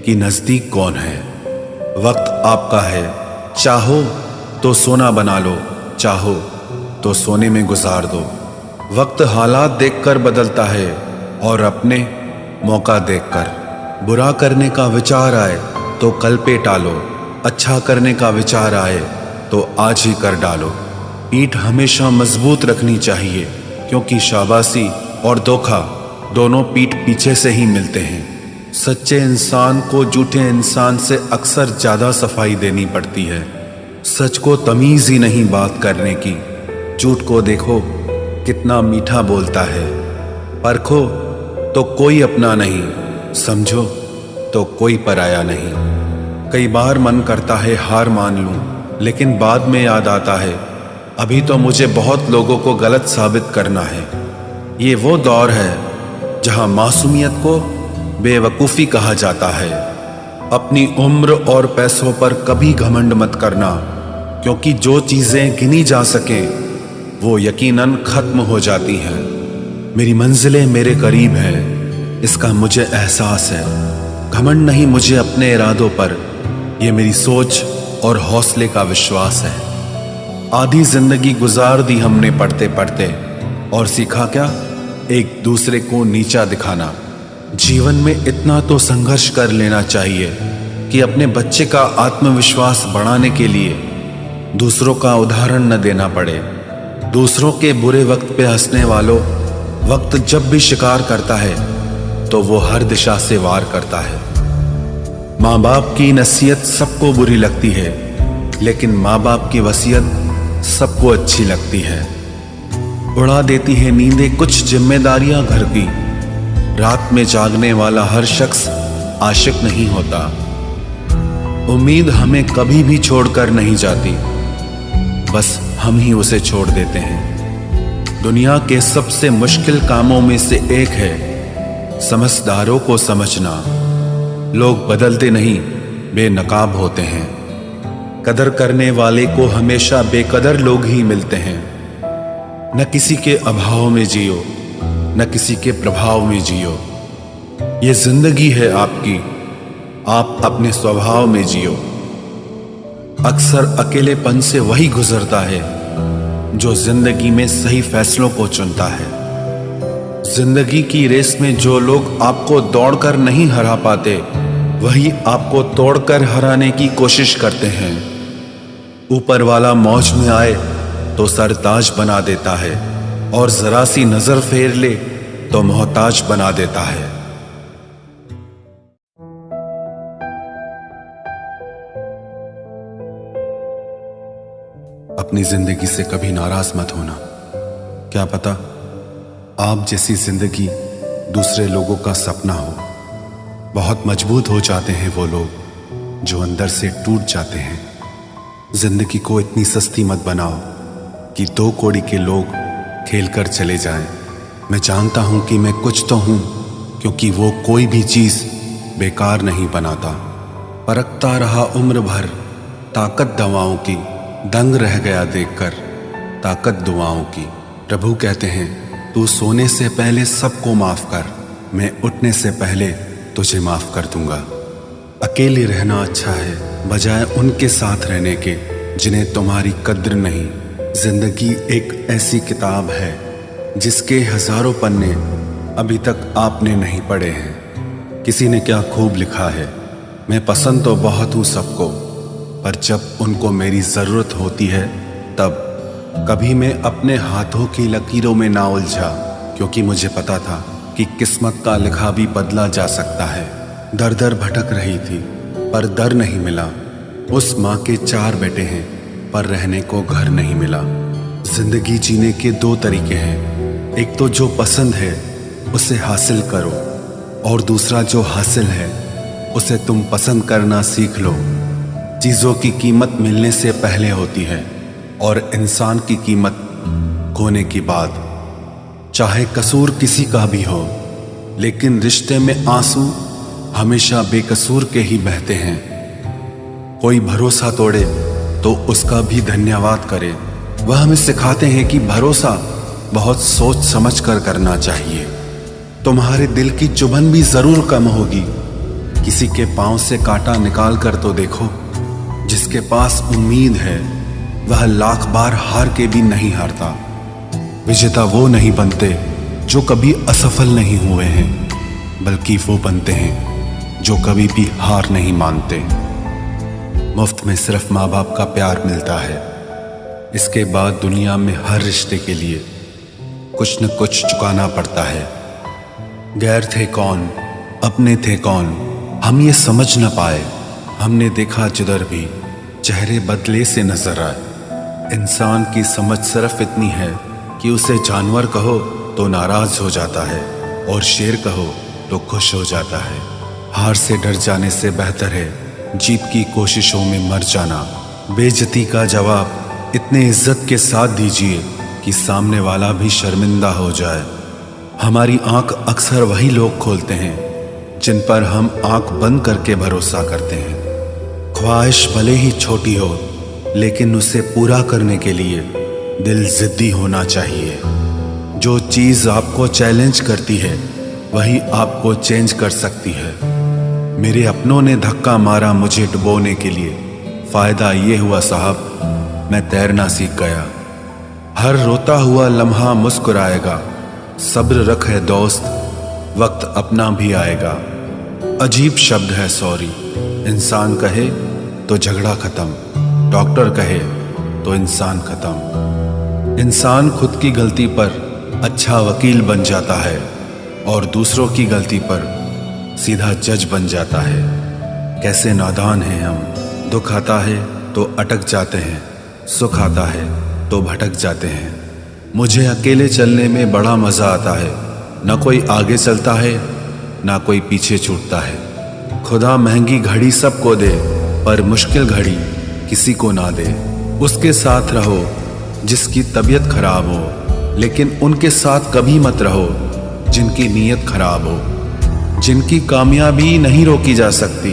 कि नज़दीक कौन है। वक्त आपका है, चाहो तो सोना बना लो, चाहो तो सोने में गुजार दो। वक्त हालात देखकर बदलता है और अपने मौका देखकर। बुरा करने का विचार आए तो कल पे टालो, अच्छा करने का विचार आए तो आज ही कर डालो। पीठ हमेशा मजबूत रखनी चाहिए, क्योंकि शाबाशी और धोखा दोनों पीठ पीछे से ही मिलते हैं। सच्चे इंसान को झूठे इंसान से अक्सर ज़्यादा सफाई देनी पड़ती है। सच को तमीज़ ही नहीं बात करने की। झूठ को देखो कितना मीठा बोलता है। परखो तो कोई अपना नहीं, समझो तो कोई पराया नहीं। कई बार मन करता है हार मान लूं, लेकिन बाद में याद आता है अभी तो मुझे बहुत लोगों को गलत साबित करना है। ये वो दौर है जहां मासूमियत को बेवकूफ़ी कहा जाता है। अपनी उम्र और पैसों पर कभी घमंड मत करना, क्योंकि जो चीज़ें गिनी जा सकें वो यकीनन ख़त्म हो जाती हैं। मेरी मंजिलें मेरे करीब हैं, इसका मुझे एहसास है। घमंड नहीं मुझे अपने इरादों पर, ये मेरी सोच और हौसले का विश्वास है। आधी जिंदगी गुजार दी हमने पढ़ते पढ़ते, और सीखा क्या? एक दूसरे को नीचा दिखाना। जीवन में इतना तो संघर्ष कर लेना चाहिए कि अपने बच्चे का आत्मविश्वास बढ़ाने के लिए दूसरों का उदाहरण न देना पड़े। दूसरों के बुरे वक्त पे हंसने वालों, वक्त जब भी शिकार करता है तो वो हर दिशा से वार करता है। माँ बाप की नसीहत सबको बुरी लगती है, लेकिन माँ बाप की वसीयत सबको अच्छी लगती है। उड़ा देती है नींदें कुछ जिम्मेदारियां घर की। रात में जागने वाला हर शख्स आशिक नहीं होता। उम्मीद हमें कभी भी छोड़कर नहीं जाती, बस हम ही उसे छोड़ देते हैं। दुनिया के सबसे मुश्किल कामों में से एक है समझदारों को समझना। लोग बदलते नहीं, बेनकाब होते हैं। कदर करने वाले को हमेशा बेकदर लोग ही मिलते हैं। न किसी के अभाव में जियो, न किसी के प्रभाव में जियो। ये जिंदगी है आपकी, आप अपने स्वभाव में जियो। अक्सर अकेलेपन से वही गुजरता है जो जिंदगी में सही फैसलों को चुनता है। जिंदगी की रेस में जो लोग आपको दौड़कर नहीं हरा पाते, वही आपको तोड़कर हराने की कोशिश करते हैं। ऊपर वाला मौज में आए तो सरताज बना देता है, और जरा सी नजर फेर ले तो मोहताज बना देता है। अपनी जिंदगी से कभी नाराज मत होना। क्या पता आप जैसी जिंदगी दूसरे लोगों का सपना हो। बहुत मजबूत हो जाते हैं वो लोग जो अंदर से टूट जाते हैं। जिंदगी को इतनी सस्ती मत बनाओ कि 2 कौड़ी के लोग खेल कर चले जाएं। मैं जानता हूं कि मैं कुछ तो हूं, क्योंकि वो कोई भी चीज बेकार नहीं बनाता। परखता रहा उम्र भर ताकत दवाओं की, दंग रह गया देखकर ताकत दुआओं की। प्रभु कहते हैं तू सोने से पहले सबको माफ कर, मैं उठने से पहले तुझे माफ कर दूंगा। अकेले रहना अच्छा है बजाय उनके साथ रहने के जिन्हें तुम्हारी कद्र नहीं। जिंदगी एक ऐसी किताब है जिसके हजारों पन्ने अभी तक आपने नहीं पढ़े हैं। किसी ने क्या खूब लिखा है, मैं पसंद तो बहुत हूँ सबको, पर जब उनको मेरी ज़रूरत होती है तब। कभी मैं अपने हाथों की लकीरों में ना उलझा, क्योंकि मुझे पता था कि किस्मत का लिखा भी बदला जा सकता है। दर दर भटक रही थी पर दर नहीं मिला। उस माँ के 4 बेटे हैं पर रहने को घर नहीं मिला। जिंदगी जीने के 2 तरीके हैं, एक तो जो पसंद है उसे हासिल करो, और दूसरा जो हासिल है उसे तुम पसंद करना सीख लो। चीज़ों की कीमत मिलने से पहले होती है और इंसान की कीमत खोने के बाद। चाहे कसूर किसी का भी हो, लेकिन रिश्ते में आंसू हमेशा बेकसूर के ही बहते हैं। कोई भरोसा तोड़े तो उसका भी धन्यवाद करे। वह हमें सिखाते हैं कि भरोसा बहुत सोच समझ कर करना चाहिए। तुम्हारे दिल की चुभन भी जरूर कम होगी, किसी के पांव से कांटा निकाल कर तो देखो। जिसके पास उम्मीद है वह लाख बार हार के भी नहीं हारता। विजेता वो नहीं बनते जो कभी असफल नहीं हुए हैं, बल्कि वो बनते हैं जो कभी भी हार नहीं मानते। मुफ्त में सिर्फ माँ बाप का प्यार मिलता है। इसके बाद दुनिया में हर रिश्ते के लिए कुछ न कुछ चुकाना पड़ता है। गैर थे कौन, अपने थे कौन, हम ये समझ न पाए। हमने देखा जिधर भी चेहरे बदले से नजर आए। इंसान की समझ सिर्फ इतनी है कि उसे जानवर कहो तो नाराज हो जाता है और शेर कहो तो खुश हो जाता है। हार से डर जाने से बेहतर है जीत की कोशिशों में मर जाना। बेइज्जती का जवाब इतने इज्जत के साथ दीजिए कि सामने वाला भी शर्मिंदा हो जाए। हमारी आंख अक्सर वही लोग खोलते हैं जिन पर हम आंख बंद करके भरोसा करते हैं। ख्वाहिश भले ही छोटी हो, लेकिन उसे पूरा करने के लिए दिल जिद्दी होना चाहिए। जो चीज़ आपको चैलेंज करती है वही आपको चेंज कर सकती है। मेरे अपनों ने धक्का मारा मुझे डुबोने के लिए। फ़ायदा ये हुआ साहब, मैं तैरना सीख गया। हर रोता हुआ लम्हा मुस्कुराएगा। सब्र रखे दोस्त, वक्त अपना भी आएगा। अजीब शब्द है सॉरी। इंसान कहे तो झगड़ा खत्म, डॉक्टर कहे तो इंसान खत्म। इंसान खुद की गलती पर अच्छा वकील बन जाता है और दूसरों की गलती पर सीधा जज बन जाता है। कैसे नादान हैं हम। दुख आता है तो अटक जाते हैं, सुख आता है तो भटक जाते हैं। मुझे अकेले चलने में बड़ा मज़ा आता है। ना कोई आगे चलता है ना कोई पीछे छूटता है। खुदा महंगी घड़ी सबको दे, पर मुश्किल घड़ी किसी को ना दे। उसके साथ रहो जिसकी तबीयत खराब हो, लेकिन उनके साथ कभी मत रहो जिनकी नीयत खराब हो। जिनकी कामयाबी नहीं रोकी जा सकती,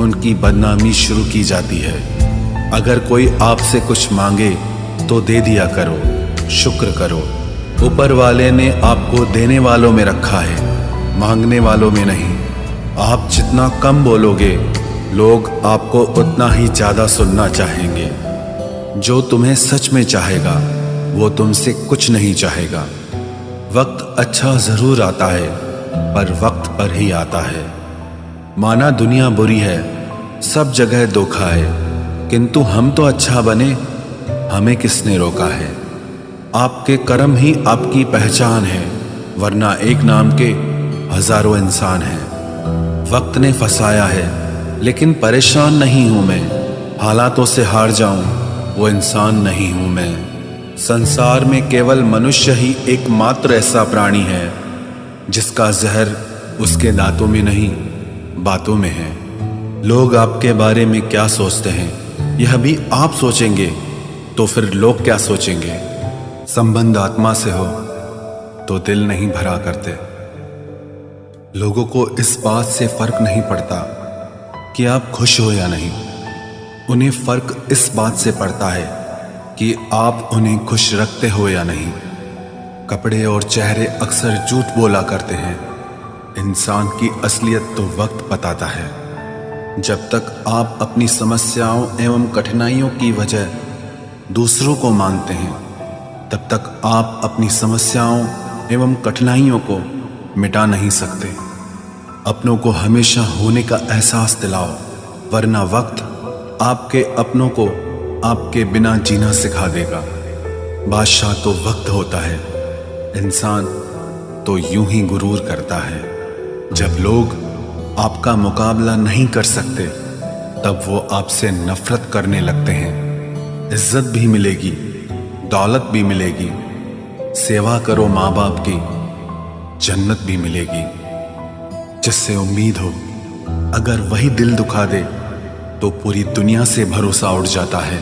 उनकी बदनामी शुरू की जाती है। अगर कोई आपसे कुछ मांगे तो दे दिया करो, शुक्र करो। ऊपर वाले ने आपको देने वालों में रखा है, मांगने वालों में नहीं। आप जितना कम बोलोगे, लोग आपको उतना ही ज़्यादा सुनना चाहेंगे। जो तुम्हें सच में चाहेगा वो तुमसे कुछ नहीं चाहेगा। वक्त अच्छा ज़रूर आता है, पर वक्त पर ही आता है। माना दुनिया बुरी है, सब जगह धोखा है, किंतु हम तो अच्छा बने, हमें किसने रोका है। आपके कर्म ही आपकी पहचान है, वरना एक नाम के हजारों इंसान हैं। वक्त ने फंसाया है, लेकिन परेशान नहीं हूं मैं। हालातों से हार जाऊं वो इंसान नहीं हूं मैं। संसार में केवल मनुष्य ही एकमात्र ऐसा प्राणी है जिसका जहर उसके दांतों में नहीं, बातों में है। लोग आपके बारे में क्या सोचते हैं यह भी आप सोचेंगे तो फिर लोग क्या सोचेंगे। संबंध आत्मा से हो तो दिल नहीं भरा करते। लोगों को इस बात से फर्क नहीं पड़ता कि आप खुश हो या नहीं। उन्हें फर्क इस बात से पड़ता है कि आप उन्हें खुश रखते हो या नहीं। कपड़े और चेहरे अक्सर झूठ बोला करते हैं। इंसान की असलियत तो वक्त बताता है। जब तक आप अपनी समस्याओं एवं कठिनाइयों की वजह दूसरों को मानते हैं, तब तक आप अपनी समस्याओं एवं कठिनाइयों को मिटा नहीं सकते। अपनों को हमेशा होने का एहसास दिलाओ, वरना वक्त आपके अपनों को आपके बिना जीना सिखा देगा। बादशाह तो वक्त होता है, इंसान तो यूं ही गुरूर करता है। जब लोग आपका मुकाबला नहीं कर सकते, तब वो आपसे नफरत करने लगते हैं। इज्जत भी मिलेगी, दौलत भी मिलेगी। सेवा करो माँ बाप की, जन्नत भी मिलेगी। जिससे उम्मीद हो, अगर वही दिल दुखा दे तो पूरी दुनिया से भरोसा उड़ जाता है।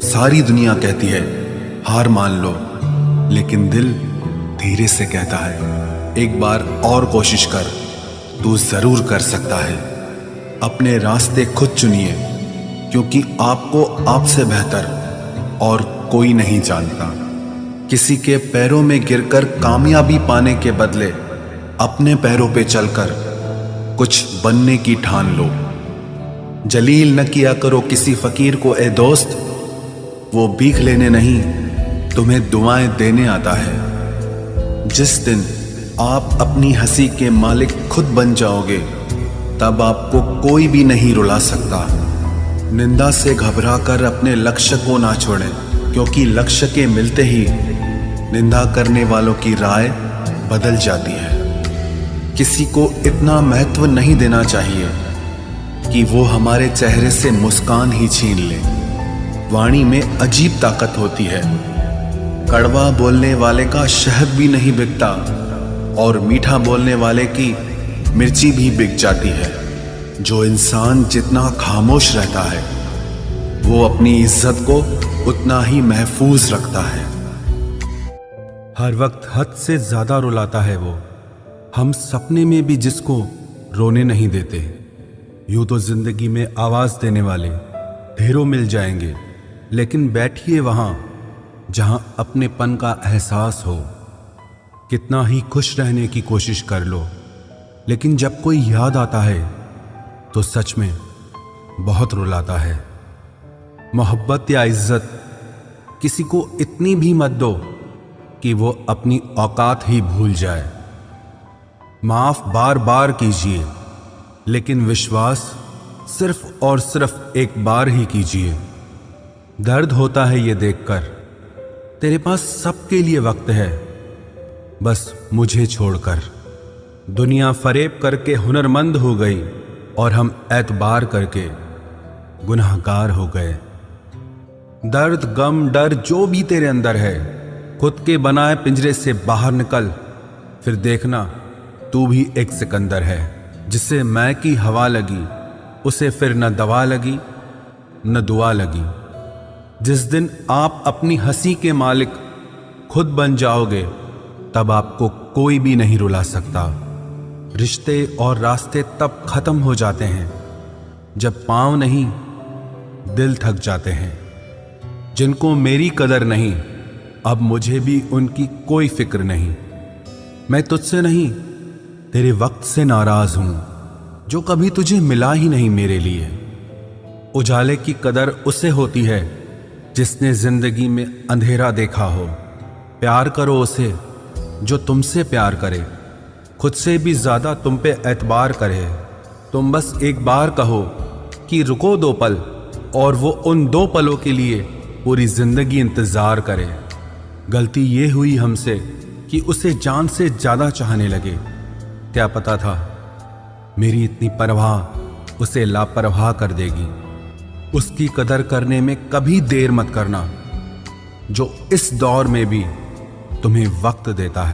सारी दुनिया कहती है हार मान लो, लेकिन दिल धीरे से कहता है एक बार और कोशिश कर, तू जरूर कर सकता है। अपने रास्ते खुद चुनिए, क्योंकि आपको आपसे बेहतर और कोई नहीं जानता। किसी के पैरों में गिरकर कामयाबी पाने के बदले अपने पैरों पे चलकर कुछ बनने की ठान लो। जलील न किया करो किसी फकीर को ए दोस्त, वो भीख लेने नहीं तुम्हें दुआएं देने आता है। जिस दिन आप अपनी हंसी के मालिक खुद बन जाओगे, तब आपको कोई भी नहीं रुला सकता। निंदा से घबराकर अपने लक्ष्य को ना छोड़ें, क्योंकि लक्ष्य के मिलते ही निंदा करने वालों की राय बदल जाती है। किसी को इतना महत्व नहीं देना चाहिए कि वो हमारे चेहरे से मुस्कान ही छीन ले। वाणी में अजीब ताकत होती है। कड़वा बोलने वाले का शहद भी नहीं बिकता और मीठा बोलने वाले की मिर्ची भी बिक जाती है। जो इंसान जितना खामोश रहता है, वो अपनी इज्जत को उतना ही महफूज रखता है। हर वक्त हद से ज्यादा रुलाता है वो, हम सपने में भी जिसको रोने नहीं देते। यूं तो जिंदगी में आवाज देने वाले ढेरों मिल जाएंगे, लेकिन बैठिए वहां जहां अपनेपन का एहसास हो। कितना ही खुश रहने की कोशिश कर लो, लेकिन जब कोई याद आता है तो सच में बहुत रुलाता है। मोहब्बत या इज्जत किसी को इतनी भी मत दो कि वो अपनी औकात ही भूल जाए। माफ बार बार कीजिए, लेकिन विश्वास सिर्फ और सिर्फ एक बार ही कीजिए। दर्द होता है ये देखकर, तेरे पास सबके लिए वक्त है, बस मुझे छोड़कर। दुनिया फरेब करके हुनरमंद हो गई और हम एतबार करके गुनाहगार हो गए। दर्द, गम, डर जो भी तेरे अंदर है, खुद के बनाए पिंजरे से बाहर निकल, फिर देखना तू भी एक सिकंदर है। जिसे मैं की हवा लगी, उसे फिर न दवा लगी न दुआ लगी। जिस दिन आप अपनी हंसी के मालिक खुद बन जाओगे, तब आपको कोई भी नहीं रुला सकता। रिश्ते और रास्ते तब खत्म हो जाते हैं जब पांव नहीं दिल थक जाते हैं। जिनको मेरी कदर नहीं, अब मुझे भी उनकी कोई फिक्र नहीं। मैं तुझसे नहीं, तेरे वक्त से नाराज हूं, जो कभी तुझे मिला ही नहीं मेरे लिए। उजाले की कदर उसे होती है जिसने जिंदगी में अंधेरा देखा हो। प्यार करो उसे जो तुमसे प्यार करे, खुद से भी ज्यादा तुम पे एतबार करे। तुम बस एक बार कहो कि रुको 2 पल, और वो उन 2 पलों के लिए पूरी जिंदगी इंतजार करे। गलती ये हुई हमसे कि उसे जान से ज्यादा चाहने लगे। क्या पता था मेरी इतनी परवाह उसे लापरवाह कर देगी। उसकी कदर करने में कभी देर मत करना, जो इस दौर में भी तुम्हें वक्त देता है।